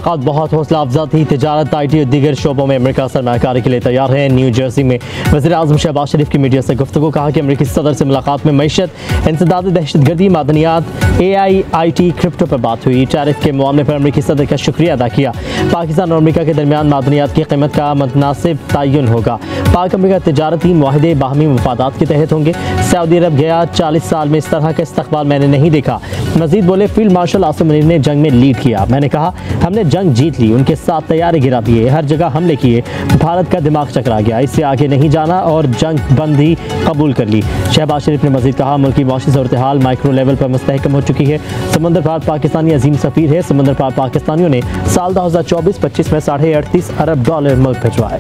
मुलाकात बहुत हौसला अफजा थी। तिजारत, IT और दीगर शोबों में अमेरिका सरमायाकारी के लिए तैयार है। न्यू जर्सी में वज़ीर-ए-आज़म शहबाज शरीफ की मीडिया से गुफ्तगू। कहा कि अमेरिकी सदर से मुलाकात में मईशत, इंसदाद दहशतगर्दी, मादनियात, AI, IT, क्रिप्टो पर बात हुई। टैरिफ के मामले पर अमेरिकी सदर का शुक्रिया अदा किया। पाकिस्तान और अमेरिका के दरमियान मादनियात की कीमत का मुतनासिब तयन होगा। पाक अमेरिका तिजारती मुआहदे बाहमी मफादात के तहत होंगे। सऊदी अरब गया 40 साल में इस तरह का इस्तकबाल मैंने नहीं देखा। मजीद बोले, फील्ड मार्शल आसिम मुनीर ने जंग में लीड किया। मैंने कहा हमने जंग जीत ली, उनके साथ तैयारी गिरा दिए, हर जगह हमले किए, भारत का दिमाग चकरा गया, इससे आगे नहीं जाना और जंग बंदी कबूल कर ली। शहबाज शरीफ ने मजीद कहा मुल्क की मौसी सूरत हाल माइक्रो लेवल पर मुस्तहकम हो चुकी है। समंदर पार पाकिस्तानी अजीम सफ़ीर है। समंदर पार पाकिस्तानियों ने साल 2024-25 में $38.5 अरब मुल्क भिजवाए।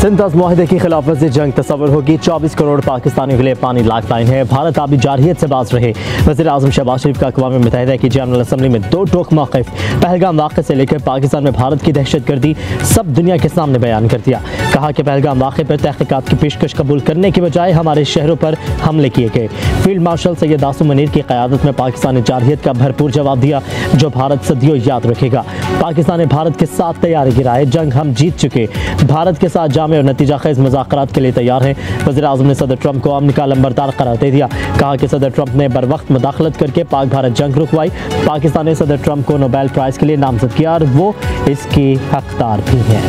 सिंध मुआहदे की खिलाफ वर्जी जंग तस्वर होगी। 24 करोड़ पाकिस्तानियों के लिए पानी लाइफ लाइन है। भारत आबी जारहियत से बाज रहे। वज़ीर-ए-आज़म शहबाज शरीफ का अक़वाम मुत्तहिदा की जनरल असम्बली में दो टोक मौक़िफ़, पहलगाम वाक़े से लेकर पाकिस्तान में भारत की दहशतगर्दी सब दुनिया के सामने बयान कर दिया। कहा कि पहलगाम वाक़े पर तहक़ीक़ात की पेशकश कबूल करने के बजाय हमारे शहरों पर हमले किए गए। फील्ड मार्शल सैयद आसिम मुनीर की क़यादत में पाकिस्तान ने जारहियत का भरपूर जवाब दिया, जो भारत सदियों याद रखेगा। पाकिस्तान ने भारत के साथ तैयारी गिराए, जंग हम जीत चुके, भारत के साथ जामे और नतीजा खेज मुज़ाकरात के लिए तैयार हैं। वज़ीर-ए-आज़म ने सदर ट्रंप को अमन का लंबरदार करार दे दिया। कहा कि सदर ट्रंप ने बर वक्त मुदाखलत करके पाक भारत जंग रुकवाई। पाकिस्तान ने सदर ट्रंप को नोबेल प्राइज़ के लिए नामजद किया और वो इसके हकदार भी हैं।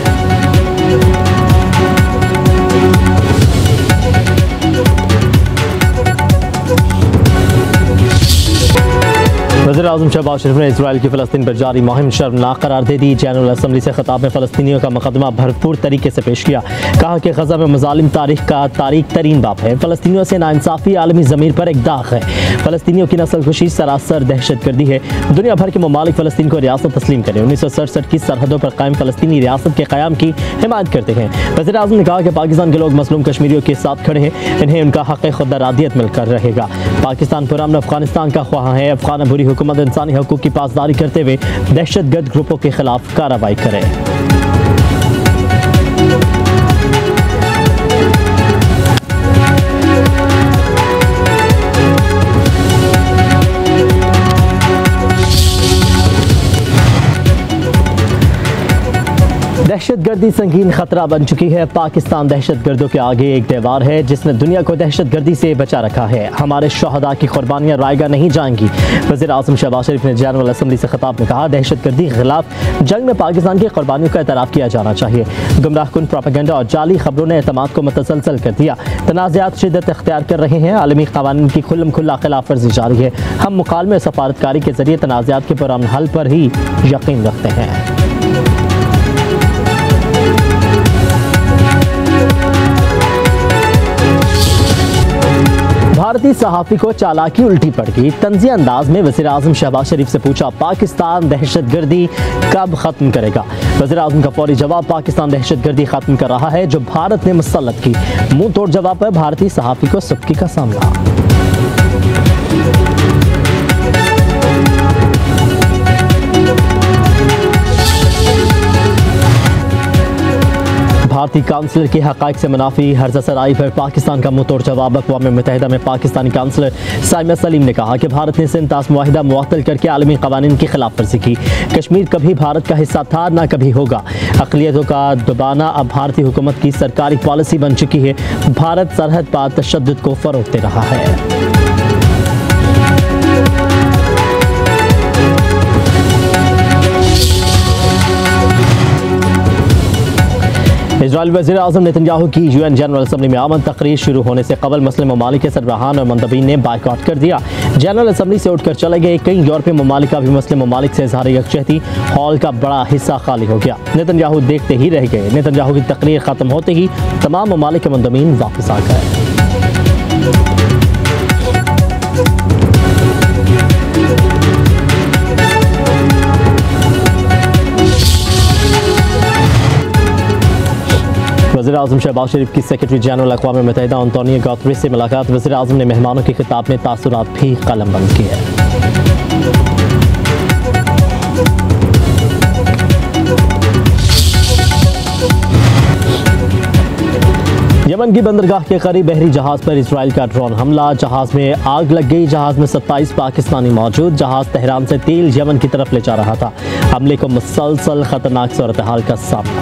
वज़ीर-ए-आज़म शहबाज शरीफ ने इजराइल की फ़लस्तीन पर जारी मुहिम शर्मनाक करार दे दी। जनरल असम्बली से खिताब में फ़लस्तीनियों का मुकदमा भरपूर तरीके से पेश किया। कहा कि गज़ा में मज़ालिम तारीख का तारीख तरीन बाप है। फ़लस्तीनियों से नाइंसाफ़ी आलमी ज़मीर पर एक दाग है। फ़लस्तीनियों की नस्लकुशी सरासर दहशतगर्दी है। दुनिया भर के ममालिक फ़लस्तीन को रियासत तस्लीम करें। 1967 की सरहदों पर कायम फ़लस्तीनी रियासत के क़याम की हिमायत करते हैं। वज़ीर-ए-आज़म ने कहा कि पाकिस्तान के लोग मज़लूम कश्मीरियों के साथ खड़े हैं, इन्हें उनका हक़ खुद इरादियत मिलकर रहेगा। पाकिस्तान पुरअमन अफ़गानिस्तान का ख्वाह है। अफ़गान बुरी हुकूमत इंसानी हकूक़ की पासदारी करते हुए दहशतगर्द ग्रुपों के खिलाफ कार्रवाई करे। दहशतगर्दी संगीन खतरा बन चुकी है। पाकिस्तान दहशतगर्दों के आगे एक दीवार है जिसने दुनिया को दहशतगर्दी से बचा रखा है। हमारे शहदा की कुर्बानियां रायगा नहीं जाएंगी। वज़ीर-ए-आज़म शहबाज शरीफ ने जनरल असम्बली से खिताब में कहा दहशतगर्दी के खिलाफ जंग में पाकिस्तान की कुर्बानियों का एतराफ़ किया जाना चाहिए। गुमराहकुन प्रोपेगेंडा और जाली खबरों ने एतमाद को मुतसलसल कर दिया। तनाज़ात शिद्दत इख्तियार कर रहे हैं। आलमी क़वानीन की खुल्लम खुल्ला खिलाफ वर्जी जारी है। हम मुकालमे और सफारतकारी के जरिए तनाज़ात के पुरअमन हल पर ही यकीन रखते हैं। भारतीय सहाफ़ी को चालाकी उल्टी पड़ गई। तंज़ी अंदाज में वज़ीर-ए-आज़म शहबाज शरीफ से पूछा पाकिस्तान दहशतगर्दी कब ख़त्म करेगा। वज़ीर-ए-आज़म का फौरी जवाब पाकिस्तान दहशतगर्दी ख़त्म कर रहा है जो भारत ने मुसल्लत की। मुंह तोड़ जवाब पर भारतीय सहाफ़ी को सुख्ती का सामना। भारतीय काउंसलर के हक़ाइक़ से मुनाफी हर्ज़ा सराई पर पाकिस्तान का मुंह तोड़ जवाब। अक़वाम मुत्तहिदा में पाकिस्तानी काउंसलर साइमा सलीम ने कहा कि भारत ने सिंध मुआहिदा मुअत्तल करके आलमी क़वानीन की खिलाफ वर्जी की। कश्मीर कभी भारत का हिस्सा था ना कभी होगा। अक़लियतों का दबाना अब भारतीय हुकूमत की सरकारी पॉलिसी बन चुकी है। भारत सरहद पर तशद्दुद को फ़रोग़ दे रहा है। इजराइल वज़ीर-ए-आज़म नेतन्याहू की UN जनरल असम्बली में आमद। तकरीर शुरू होने से कबल मुस्लिम ममालिक के सरबराहान और मंदबीन ने बाइकआउट कर दिया। जनरल असम्बली से उठकर चले गए। कई यूरोपीय ममालिक का भी मुस्लिम ममालिक से इज़हार यकजहती। हॉल का बड़ा हिस्सा खाली हो गया। नेतन्याहू देखते ही रह गए। नेतन्याहू की तकरीर ख़त्म होते ही तमाम ममालिक के मंदबीन वापस आ गए। वज़ीर-ए-आज़म शहबाज शरीफ की सेक्रेटरी जनरल अक़वाम मुत्तहिदा एंटोनियो गुतेरेस से मुलाकात। वज़ीर-ए-आज़म ने मेहमानों के खिताब में तासुरात भी कलमबंद किए। यमन की बंदरगाह के करीब बहरी जहाज पर इजराइल का ड्रोन हमला, जहाज में आग लग गई। जहाज में 27 पाकिस्तानी मौजूद। जहाज तेहरान से तेल यमन की तरफ ले जा रहा था। हमले को मुसलसल खतरनाक सूरत हाल का सामना।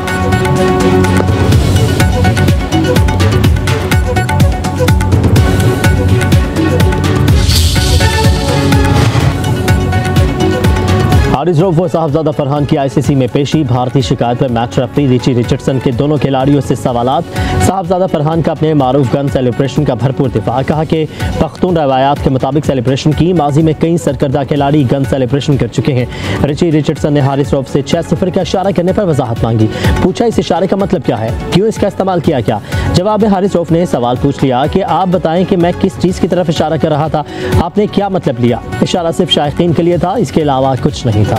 हारिस रऊफ व साहबजादा फरहान की आईसीसी में पेशी। भारतीय शिकायत पर मैच रेफरी रिची रिचर्डसन के दोनों खिलाड़ियों से सवालात। साहबजादा फरहान का अपने मारूफ गन सेलिब्रेशन का भरपूर दिफा। कहा कि पख्तून रवायात के मुताबिक सेलिब्रेशन की। माजी में कई सरकर्दा खिलाड़ी गन सेलिब्रेशन कर चुके हैं। रिची रिचर्डसन ने हारिस रऊफ से 6-0 का इशारा करने पर वजाहत मांगी। पूछा इस इशारे का मतलब क्या है, क्यों इसका इस्तेमाल किया क्या। जवाब में हारिस रऊफ ने सवाल पूछ लिया कि आप बताएं कि मैं किस चीज़ की तरफ इशारा कर रहा था, आपने क्या मतलब लिया। इशारा सिर्फ शायकीन के लिए था, इसके अलावा कुछ नहीं था।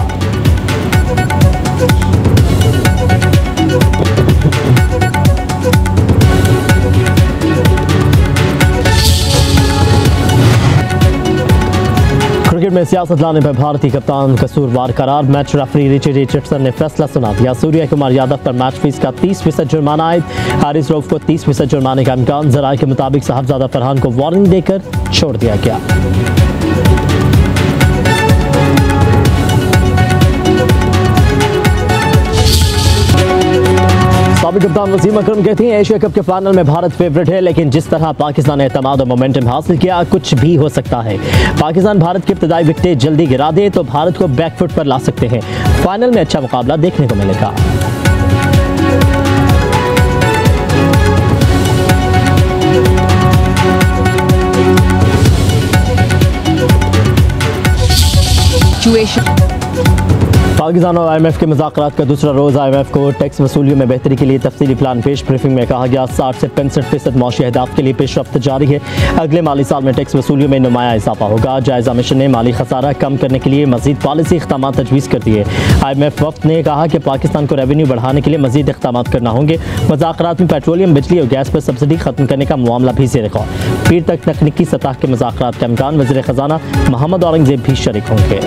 क्रिकेट में सियासत लाने पर भारतीय कप्तान कसूरवार करार। मैच रेफरी रिची रिचर्डसन ने फैसला सुना दिया। सूर्य कुमार यादव पर मैच फीस का 30% जुर्माना आयद। हारिस रऊफ को 30% जुर्माने का इम्कान। जराये के मुताबिक साहबजादा फरहान को वार्निंग देकर छोड़ दिया गया। साबिक कप्तान वसीम अकरम कहती हैं एशिया कप के फाइनल में भारत फेवरेट है, लेकिन जिस तरह पाकिस्तान ने एतमाद और मोमेंटम हासिल किया, कुछ भी हो सकता है। पाकिस्तान भारत की इब्तदाई विकेटें जल्दी गिरा दे तो भारत को बैकफुट पर ला सकते हैं। फाइनल में अच्छा मुकाबला देखने को मिलेगा। पाकिस्तान और IMF के मुज़ाकरात का दूसरा रोज़। IMF को टैक्स वसूलियों में बेहतरी के लिए तफसीली प्लान पेश। ब्रीफिंग में कहा गया 60 से 65% मौशी अहदाफ के लिए पेशरफ्त जारी है। अगले माली साल में टैक्स वसूलियों में नुमाया इजाफा होगा। जायजा मिशन ने माली खसारा कम करने के लिए मजीद पॉलिसी इक़दाम तजवीज़ कर दिए। IMF वफ़द ने कहा कि पाकिस्तान को रेवेन्यू बढ़ाने के लिए मजीद इक़दाम करना होंगे। मुज़ाकरात में पेट्रोलियम, बिजली और गैस पर सब्सिडी खत्म करने का मामला भी ज़ेर गौर। पीर तक तकनीकी सतह के मुज़ाकरात का इम्कान। वज़ीर ख़जाना मोहम्मद औरंगज़ेब भी शरीक होंगे।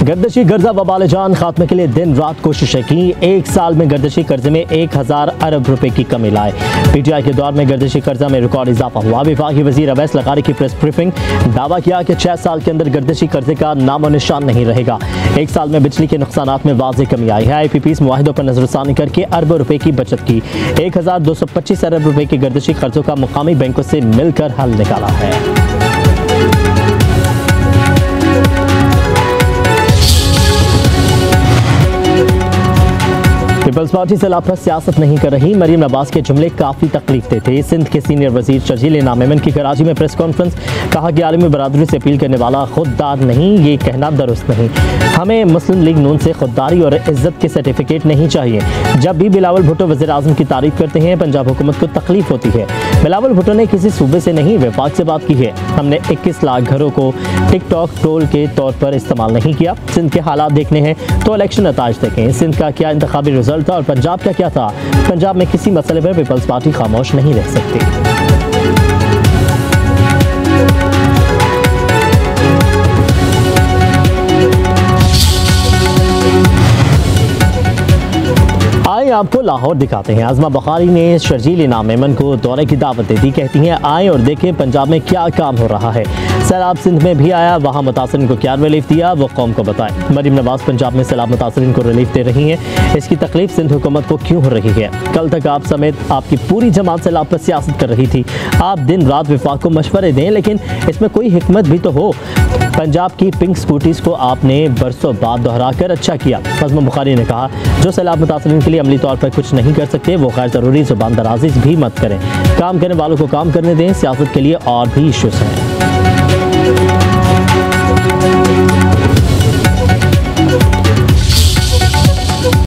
गर्दशी कर्जा वबाल जान खात्मे के लिए दिन रात कोशिशें की। एक साल में गर्दशी कर्जे में 1000 अरब रुपए की कमी लाए। PTI के दौर में गर्दशी कर्जा में रिकॉर्ड इजाफा हुआ। विफाकी वजीर अवैस लकारी की प्रेस ब्रीफिंग। दावा किया कि 6 साल के अंदर गर्दशी कर्जे का नामो निशान नहीं रहेगा। एक साल में बिजली के नुकसानात में वाज़ेह कमी आई है। IPPs मुआहिदों पर नजरसानी करके अरबों रुपए की बचत की। 1225 अरब रुपए के गर्दशी कर्जों का मुकामी बैंकों से मिलकर हल निकाला है। पीपल्स पार्टी से लापता सियासत नहीं कर रही। मरीम नवाज के जुमले काफ़ी तकलीफ देते थे। सिंध के सीनियर वजीर शर्जील इनाम मेमन की कराची में प्रेस कॉन्फ्रेंस। कहा कि आलमी बरादरी से अपील करने वाला खुददार नहीं, ये कहना दुरुस्त नहीं। हमें मुस्लिम लीग नून से खुददारी और इज्जत के सर्टिफिकेट नहीं चाहिए। जब भी बिलावल भुट्टो वज़ीर आज़म की तारीफ करते हैं, पंजाब हुकूमत को तकलीफ होती है। बिलावल भुट्टो ने किसी सूबे से नहीं, वफाक से बात की है। हमने 21 लाख घरों को टिकटॉक ट्रोल के तौर पर इस्तेमाल नहीं किया। सिंध के हालात देखने हैं तो इलेक्शन नताइज देखें। सिंध का क्या इंतखाबी रिजल्ट था और पंजाब का क्या था। पंजाब में किसी मसले पर पीपल्स पार्टी खामोश नहीं रह सकती। आए आपको लाहौर दिखाते हैं। आज़मा बुखारी ने शर्जील इनाम मेमन को दौरे की दावत दे दी। कहती हैं आए और देखें पंजाब में क्या काम हो रहा है। सैलाब सिंध में भी आया, वहाँ मुतासरीन को क्या रिलीफ दिया वो कौम को बताए। मरीम नवाज पंजाब में सैलाब मुतासरीन को रिलीफ दे रही हैं। इसकी तकलीफ सिंध हुकूमत को क्यों हो रही है। कल तक आप समेत आपकी पूरी जमात सैलाब पर सियासत कर रही थी। आप दिन रात विफाक को मशवरे दें, लेकिन इसमें कोई हिकमत भी तो हो। पंजाब की पिंक स्कूटीज को आपने बरसों बाद दोहरा कर अच्छा किया। आज़मा बुखारी ने कहा जो सैलाब मुतासरीन के लिए अमली तौर पर कुछ नहीं कर सकते वो गैर ज़रूरी ज़ुबान दराज़ी भी मत करें। काम करने वालों को काम करने दें। सियासत के लिए और भी इश्यूज़ हैं।